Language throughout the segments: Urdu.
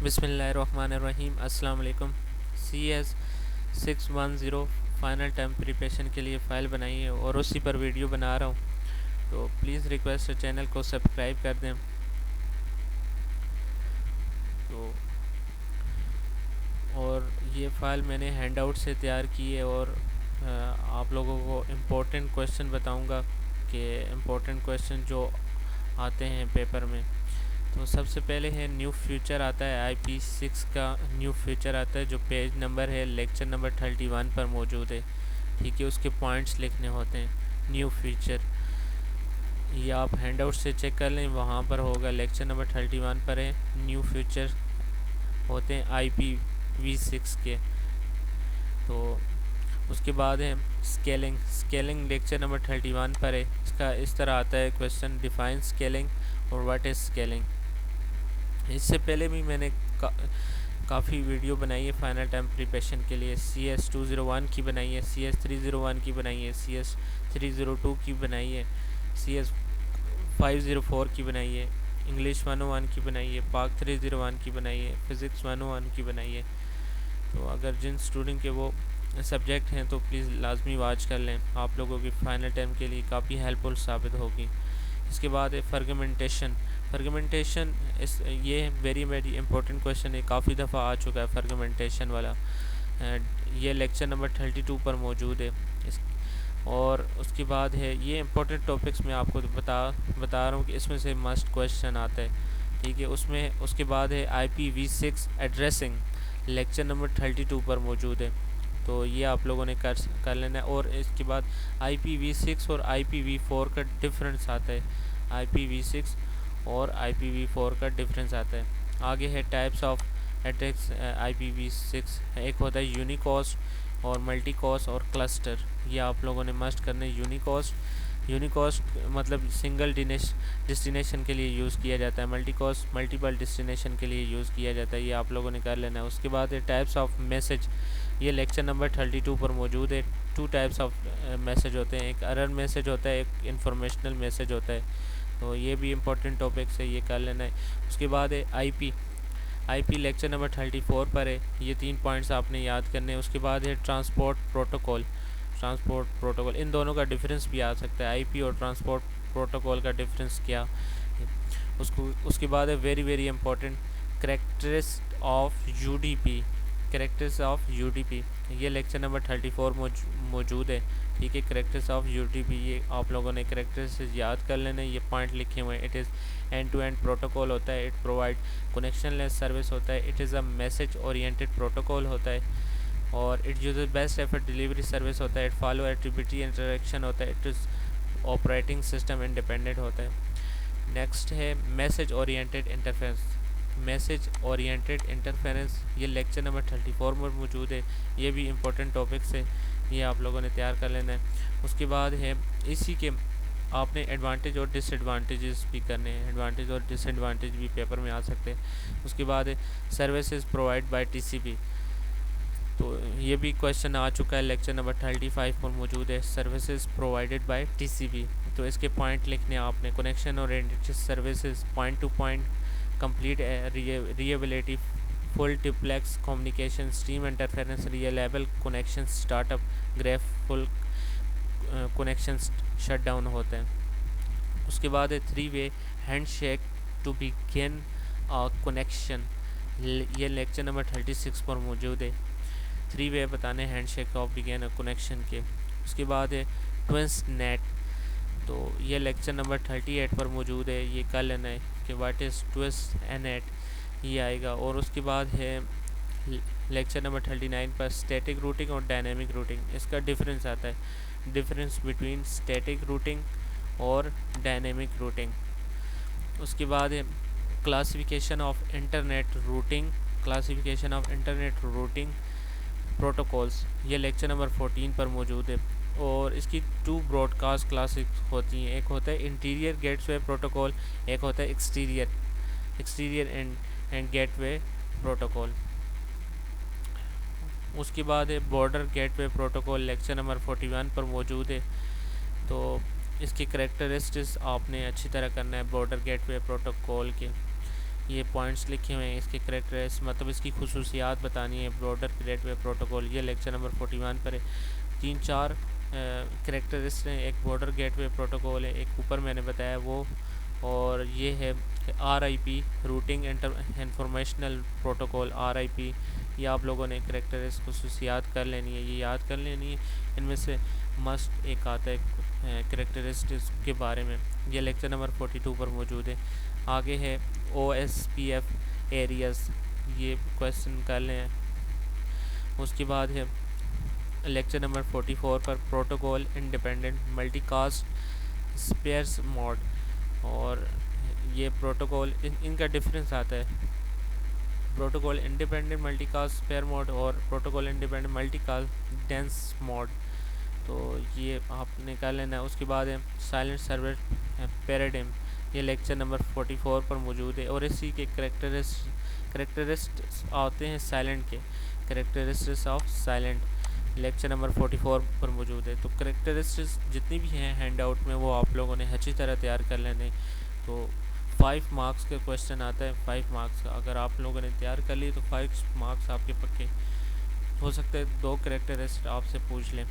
بسم اللہ الرحمن الرحیم. السلام علیکم. CS610 فائنل ٹائم پریپریشن کے لیے فائل بنائی ہے اور اسی پر ویڈیو بنا رہا ہوں، تو پلیز ریکویسٹ ہے چینل کو سبسکرائب کر دیں. تو اور یہ فائل میں نے ہینڈ آؤٹ سے تیار کی ہے اور آپ لوگوں کو امپورٹنٹ کویشچن بتاؤں گا کہ امپورٹنٹ کویشچن جو آتے ہیں پیپر میں. تو سب سے پہلے ہے نیو فیچر آتا ہے IP6 کا نیو فیچر آتا ہے جو پیج نمبر ہے لیکچر نمبر 31 پر موجود ہے. ٹھیک ہے، اس کے پوائنٹس لکھنے ہوتے ہیں. نیو فیچر یہ آپ ہینڈ آؤٹ سے چیک کر لیں، وہاں پر ہوگا لیکچر نمبر 31 پر ہے. نیو فیچر ہوتے ہیں IPv6 کے. تو اس کے بعد ہے اسکیلنگ لیکچر نمبر 31 پر ہے. اس کا اس طرح آتا ہے کویشچن: ڈیفائن اسکیلنگ اور واٹ از اسکیلنگ. اس سے پہلے بھی میں نے کافی ویڈیو بنائی ہے فائنل ٹائم پریپریشن کے لیے. CS201 کی بنائی ہے، CS301 کی بنائی ہے، CS302 کی بنائی ہے، CS504 کی بنائی ہے، انگلش 101 کی بنائی ہے، پاک 301 کی بنائی ہے، فزکس 101 کی بنائی ہے. تو اگر جن اسٹوڈنٹ کے وہ سبجیکٹ ہیں تو پلیز لازمی واچ کر لیں، آپ لوگوں کی فائنل ٹائم کے لیے کافی ہیلپ فل ثابت ہوگی. اس کے بعد ہے فرگمنٹیشن. یہ ویری امپورٹنٹ کویشچن ہے، کافی دفعہ آ چکا ہے فرگمنٹیشن والا. یہ لیکچر نمبر 32 پر موجود ہے. اور اس کے بعد ہے یہ امپورٹنٹ ٹاپکس میں آپ کو بتا رہا ہوں کہ اس میں سے مسٹ کویشچن آتا ہے. ٹھیک ہے، اس کے بعد ہے IPv6 ایڈریسنگ لیکچر نمبر 32 پر موجود ہے. تو یہ آپ لوگوں نے کر لینا ہے. اور اس کے بعد IPv6 اور IPv4 کا ڈفرینس آتا ہے. IPv6 اور IPv4 کا ڈفرینس آتا ہے. آگے ہے ٹائپس آف ایڈریس IPv6. ایک ہوتا ہے یونیکاسٹ اور ملٹی کاسٹ اور کلسٹر. یہ آپ لوگوں نے مسٹ کرنے. یونیکاسٹ مطلب سنگل ڈسٹینیشن کے لیے یوز کیا جاتا ہے. ملٹی کاسٹ ملٹیپل ڈسٹینیشن کے لیے یوز کیا جاتا ہے. یہ آپ لوگوں نے کر لینا ہے. اس کے بعد ہے ٹائپس آف میسج. یہ لیکچر نمبر 32 پر موجود ہے. 2 ٹائپس آف میسج ہوتے ہیں، ایک ارر میسج ہوتا ہے، ایک انفارمیشنل میسج ہوتا ہے. تو یہ بھی امپورٹنٹ ٹاپکس ہے، یہ کر لینا ہے. اس کے بعد ہے آئی پی لیکچر نمبر 34 پر ہے. یہ 3 پوائنٹس آپ نے یاد کرنے ہیں. اس کے بعد ہے ٹرانسپورٹ پروٹوکول. ان دونوں کا ڈفرینس بھی آ سکتا ہے، IP اور ٹرانسپورٹ پروٹوکول کا ڈفرینس کیا. اس کے بعد ہے very important characters of UDP. یہ لیکچر نمبر 34 موجود ہے. ٹھیک ہے، کریکٹرز آف UDP یہ آپ لوگوں نے کریکٹرز یاد کر لینے. یہ پوائنٹ لکھے ہوئے ہیں. It is end to end protocol ہوتا ہے. It provide connectionless service ہوتا ہے. It is a message oriented protocol ہوتا ہے. اور it uses best effort delivery service ہوتا ہے. اٹ فالو ایٹریبیوٹی انٹریکشن ہوتا ہے. It is operating system independent ہوتا ہے. نیکسٹ ہے میسج اورینٹیڈ انٹرفیرنس. یہ لیکچر نمبر 34 میں موجود ہے. یہ بھی امپورٹنٹ ٹاپکس ہے، یہ آپ لوگوں نے تیار کر لینا ہے. اس کے بعد ہے اسی کے آپ نے ایڈوانٹیج اور ڈس ایڈوانٹیجز بھی کرنے ہیں. ایڈوانٹیج اور ڈس ایڈوانٹیج بھی پیپر میں آ سکتے ہیں. اس کے بعد ہے سروسز پرووائڈ بائی TCP. تو یہ بھی کویشچن آ چکا ہے، لیکچر نمبر 35 پر موجود ہے. Services provided by TCP. تو اس کے پوائنٹ لکھنے آپ نے. Connection oriented services, point to point, complete reliability, full duplex communication, stream interference, reliable connection, start up graceful connection shut down ہوتے ہیں. اس کے بعد ہے 3 way hand shake to begin connection. یہ لیکچر نمبر 36 پر موجود ہے. 3 وے بتانے hand shake of begin connection کے. اس کے بعد ہے ٹوئنس نیٹ. تو یہ لیکچر نمبر 38 پر موجود ہے. یہ کر لینا ہے کہ واٹ از ٹوئنس نیٹ، یہ آئے گا. اور اس کے بعد ہے لیکچر نمبر 39 پر اسٹیٹک روٹنگ اور ڈائنامک روٹنگ. اس کا ڈفرینس آتا ہے، ڈفرینس بٹوین اسٹیٹک روٹنگ اور ڈائنامک روٹنگ. اس کے بعد ہے classification of internet routing protocols. یہ لیکچر نمبر 14 پر موجود ہے. اور اس کی 2 براڈ کاسٹ کلاسز ہوتی ہیں. ایک ہوتا ہے انٹیریئر گیٹس وے پروٹوکول، ایک ہوتا ہے exterior and gateway protocol. اس کے بعد ہے border gateway protocol. Lecture number 41 پر موجود ہے. تو اس کی کریکٹرسٹکس آپ نے اچھی طرح کرنا ہے بارڈر گیٹ وے پروٹوکول کے. یہ پوائنٹس لکھے ہوئے ہیں، اس کے کریکٹرس مطلب اس کی خصوصیات بتانی ہے بروڈر گیٹ وے پروٹوکول، یہ لیکچر نمبر 41 پر ہے۔ 3-4 کریکٹرسٹ ہیں، ایک بارڈر گیٹ وے پروٹوکول ہے، ایک اوپر میں نے بتایا وہ، اور یہ ہے RIP routing informational protocol RIP۔ یہ آپ لوگوں نے کریکٹرسٹ خصوصیات کر لینی ہے، یہ یاد کر لینی ہے، ان میں سے مسٹ ایک آتا ہے کریکٹرسٹکس کے بارے میں، یہ لیکچر نمبر 42 پر موجود ہے۔ آگے ہے OSPF ایریاز، یہ کویسچن کر لیں۔ اس کے بعد ہے لیکچر نمبر 44 پر protocol independent multicast sparse mode, اور یہ پروٹوکول ان کا ڈفرینس آتا ہے، protocol independent multicast sparse mode اور protocol independent multicast dense mode, تو یہ آپ نے کر لینا ہے۔ اس کے بعد ہے سائلنٹ سرور پیراڈائم، یہ لیکچر نمبر 44 پر موجود ہے، اور اسی کے کریکٹرسٹس آتے ہیں سائلنٹ کے، کریکٹرسٹس آف سائلنٹ لیکچر نمبر 44 پر موجود ہے۔ تو کریکٹرسٹس جتنی بھی ہیں ہینڈ آؤٹ میں وہ آپ لوگوں نے اچھی طرح تیار کر لینے، تو 5 مارکس کا کویسچن آتا ہے، 5 مارکس کا، اگر آپ لوگوں نے تیار کر لی تو 5 مارکس آپ کے پکے ہو سکتے ہیں، 2 کریکٹرسٹ آپ سے پوچھ لیں،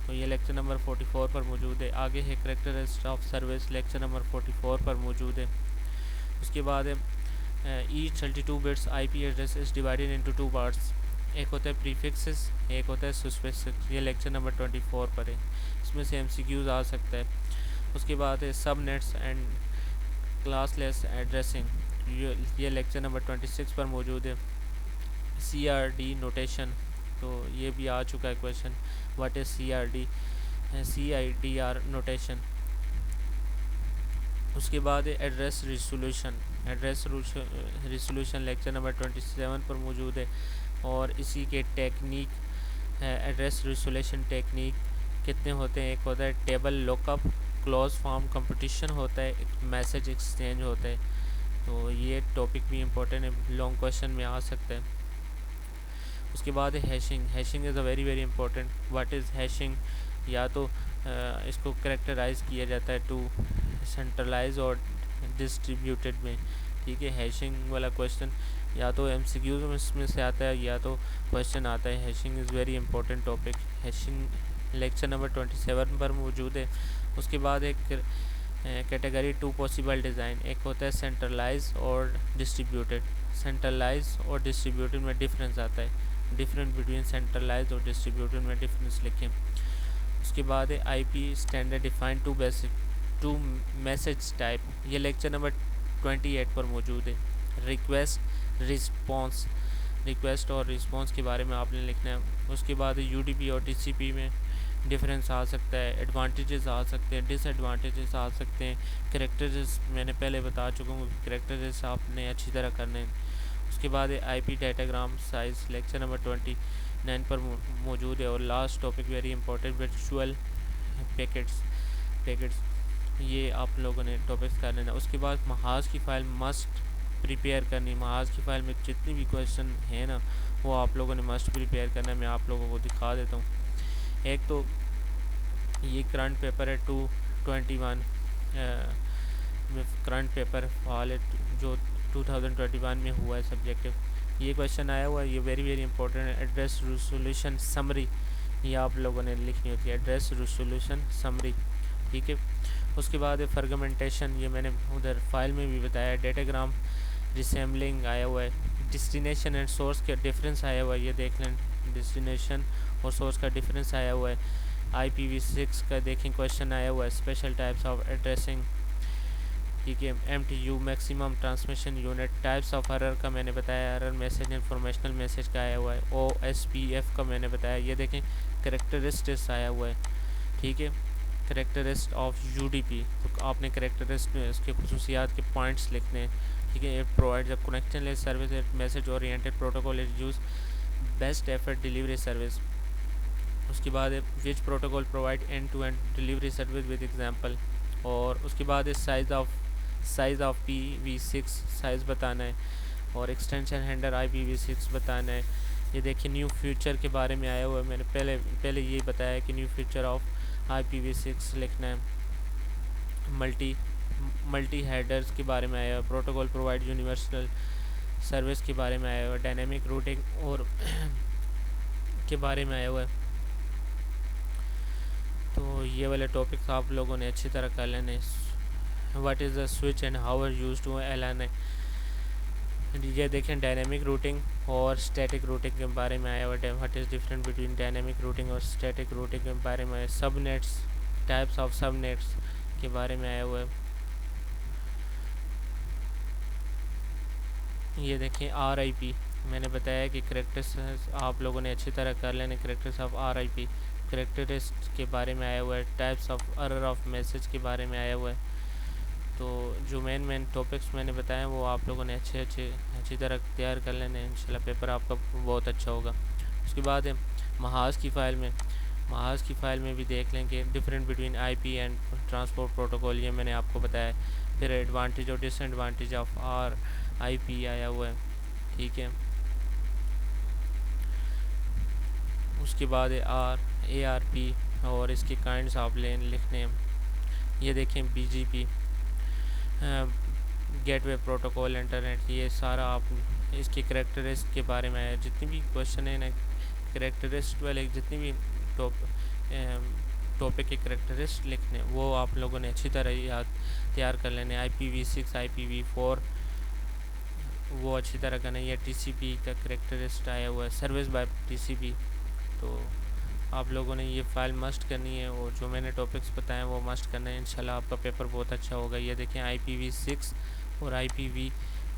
تو یہ لیکچر نمبر 44 پر موجود ہے۔ آگے ہے characteristic of service, lecture number 44 پر موجود ہے۔ اس کے بعد ہے each 32 bits IP address is divided into 2 parts, ایک ہوتا ہے پریفکسز، ایک ہوتا ہے سسفکسز، یہ لیکچر نمبر 24 پر ہے، اس میں سے MCQs آ سکتا ہے۔ اس کے بعد ہے subnets and classless addressing, یہ لیکچر نمبر 26 پر موجود ہے۔ CRD نوٹیشن، تو یہ بھی آ چکا ہے question, what is CIDR notation. اس کے بعد address resolution, address resolution lecture number 27 پر موجود ہے، اور اسی کے ٹیکنیک ایڈریس ریسولوشن ٹیکنیک کتنے ہوتے ہیں، ایک ہوتا ہے ٹیبل لوک اپ، کلوز فارم کمپٹیشن ہوتا ہے، ایک میسج ایکسچینج ہوتا ہے، تو یہ ٹاپک بھی امپورٹنٹ ہے، لانگ کویشچن میں آ سکتا ہے۔ اس کے بعد ہے hashing, hashing is a very very important, what is hashing, یا تو اس کو کریکٹرائز کیا جاتا ہے ٹو سینٹرلائز اور ڈسٹریبیوٹیڈ میں، ٹھیک ہے، ہیشنگ والا کویشچن یا تو MCQs میں سے آتا ہے یا تو کویشچن آتا ہے، hashing is very important topic, hashing lecture number 27 پر موجود ہے۔ اس کے بعد ایک کیٹیگری 2 پاسبل ڈیزائن، ایک ہوتا ہے سینٹرلائز اور ڈسٹریبیوٹیڈ، سینٹرلائز اور ڈسٹریبیوٹیڈ میں ڈفرینس آتا ہے، ڈفرینس بٹوین سینٹرلائز اور ڈسٹریبیوٹیڈ میں ڈفرینس لکھیں۔ اس کے بعد ہے IP standard define two message type, یہ لیکچر نمبر 28 پر موجود ہے۔ ریکویسٹ رسپانس، ریکویسٹ اور رسپانس کے بارے میں آپ نے لکھنا ہے۔ اس کے بعد UDP اور TCP میں ڈفرینس آ سکتا ہے، ایڈوانٹیجز آ سکتے ہیں، ڈس ایڈوانٹیجز آ سکتے ہیں، کریکٹرز میں نے پہلے بتا چکا ہوں، کریکٹرز آپ نے اچھی طرح کرنے ہیں۔ اس کے بعد IP datagram size lecture number 29 پر موجود ہے، اور last topic very important virtual packets, یہ آپ لوگوں نے ٹاپکس کر لینا۔ اس کے بعد محاذ کی فائل مسٹ پریپیئر کرنی، محاذ کی فائل میں جتنی بھی کویشچن ہیں نا وہ آپ لوگوں نے مسٹ پریپیئر کرنا ہے، میں آپ لوگوں کو دکھا دیتا ہوں۔ ایک تو یہ کرنٹ پیپر ہے 221 کرنٹ پیپر فعال ہے جو 2021 میں ہوا ہے سبجیکٹو، یہ کویشچن آیا ہوا ہے، یہ ویری ویری امپورٹنٹ ہے۔ ایڈریس ریسولوشن سمری، یہ آپ لوگوں نے لکھنی ہوتی ہے، ایڈریس ریسولوشن سمری، ٹھیک ہے۔ اس کے بعد فرگمنٹیشن، یہ میں نے ادھر فائل میں بھی بتایا، ڈیٹاگرام ریسیمبلنگ آیا ہوا ہے، ڈیسٹینیشن اینڈ سورس کا ڈفرینس آیا ہوا ہے، یہ دیکھ لیں، ڈیسٹینیشن اور سورس کا ڈفرینس آیا ہوا ہے۔ IPv6 کا دیکھیں کویشچن آیا ہوا ہے، اسپیشل ٹائپس آف ایڈریسنگ، ٹھیک ہے۔ MTU maximum transmission unit, types of error کا میں نے بتایا، ایرر میسج انفارمیشنل میسج کا آیا ہوا ہے۔ OSPF کا میں نے بتایا، یہ دیکھیں کریکٹرسٹکس آیا ہوا ہے، ٹھیک ہے، کریکٹرسٹ آف UDP، تو آپ نے کریکٹرسٹ میں اس کے خصوصیات کے پوائنٹس لکھنے ہیں، ٹھیک ہے۔ It provide the connectionless service at message oriented protocol it use best effort delivery service. اس کے بعد which protocol provide end to end delivery service with example, اور اس کے بعد سائز آف IPv6 سائز بتانا ہے، اور ایکسٹینشن ہینڈر IPv6 بتانا ہے۔ یہ دیکھیں نیو فیچر کے بارے میں آیا ہوا ہے، میں نے پہلے یہ بتایا کہ نیو فیچر آف IPv6 لکھنا ہے، ملٹی ملٹی ہیڈرز کے بارے میں آیا ہوا ہے، پروٹوکول پرووائڈ یونیورسل سروس کے بارے میں آیا ہوا ہے، ڈائنامک روٹنگ اور کے بارے میں آیا ہوا ہے. تو یہ والے ٹاپکس آپ لوگوں نے اچھی طرح کر لینے. What is the switch and how are use to L N A. یہ دیکھیں ڈائنامک روٹنگ اور اسٹیٹک روٹنگ کے بارے میں آیا ہوا ہے. What is different between dynamic routing اور اسٹیٹک روٹنگ کے بارے میں. Subnets, types of subnets کے بارے میں آیا ہوا ہے. یہ دیکھیں آر آئی پی، میں نے بتایا کہ کریکٹرس آپ لوگوں نے اچھی طرح کر لینے. کریکٹرس آف آر آئی پی، کریکٹرسٹ کے بارے میں آیا ہوا ہے. Types of error of message کے بارے میں آیا ہوا ہے. تو جو مین ٹاپکس میں نے بتایا وہ آپ لوگوں نے اچھی طرح تیار کر لینے. انشاءاللہ پیپر آپ کا بہت اچھا ہوگا. اس کے بعد ہے محاذ کی فائل میں بھی دیکھ لیں کہ different between I P and transport protocol, یہ میں نے آپ کو بتایا. پھر ایڈوانٹیج اور ڈس ایڈوانٹیج آف آر آئی پی آیا ہوا ہے. ٹھیک ہے. اس کے بعد ہے اے آر پی اور اس کے کائنڈس آپ لکھنے ہیں. یہ دیکھیں بی جی پی، گیٹ وے پروٹوکول، انٹرنیٹ، یہ سارا آپ اس کے کریکٹرسٹ کے بارے میں ہے. جتنی بھی کوشچن ہیں نا کریکٹرسٹ والے، جتنی بھی ٹاپک کے کریکٹرسٹ لکھنے وہ آپ لوگوں نے اچھی طرح تیار کر لینے. آئی پی وی 6، آئی پی وی 4 وہ اچھی طرح کرنا. یہ ٹی سی پی کا کریکٹرسٹ آیا ہوا ہے، سروس بائی ٹی سی پی. تو آپ لوگوں نے یہ فائل مسٹ کرنی ہے اور جو میں نے ٹاپکس بتائے ہیں وہ مسٹ کرنا ہے. انشاءاللہ آپ کا پیپر بہت اچھا ہوگا. یہ دیکھیں آئی پی وی 6 اور آئی پی وی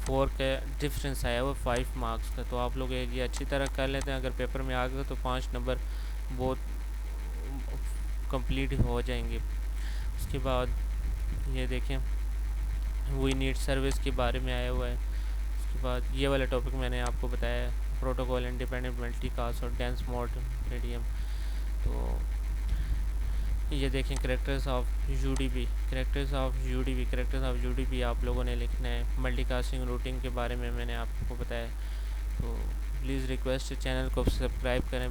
4 کا ڈفرینس آیا ہوا 5 مارکس کا. تو آپ لوگ یہ اچھی طرح کر لیتے ہیں. اگر پیپر میں آ گئے تو 5 نمبر بہت کمپلیٹ ہو جائیں گے. اس کے بعد یہ دیکھیں وی نیڈ سروس کے بارے میں آیا ہوا ہے. اس کے بعد یہ والا ٹاپک میں نے آپ کو بتایا ہے، پروٹوکول انڈیپینڈنٹ ملٹی کاسٹ اور ڈینس موڈ میڈیم. تو یہ دیکھیں characters of U D P آپ لوگوں نے لکھنا ہے. ملٹی کاسٹنگ روٹنگ کے بارے میں نے آپ کو بتایا. تو پلیز ریکویسٹ چینل کو سبسکرائب کریں.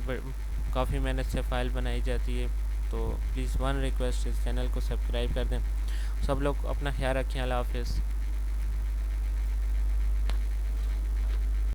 کافی محنت سے فائل بنائی جاتی ہے. تو پلیز ریکویسٹ چینل کو سبسکرائب کر دیں. سب لوگ اپنا خیال رکھیں. اللہ حافظ.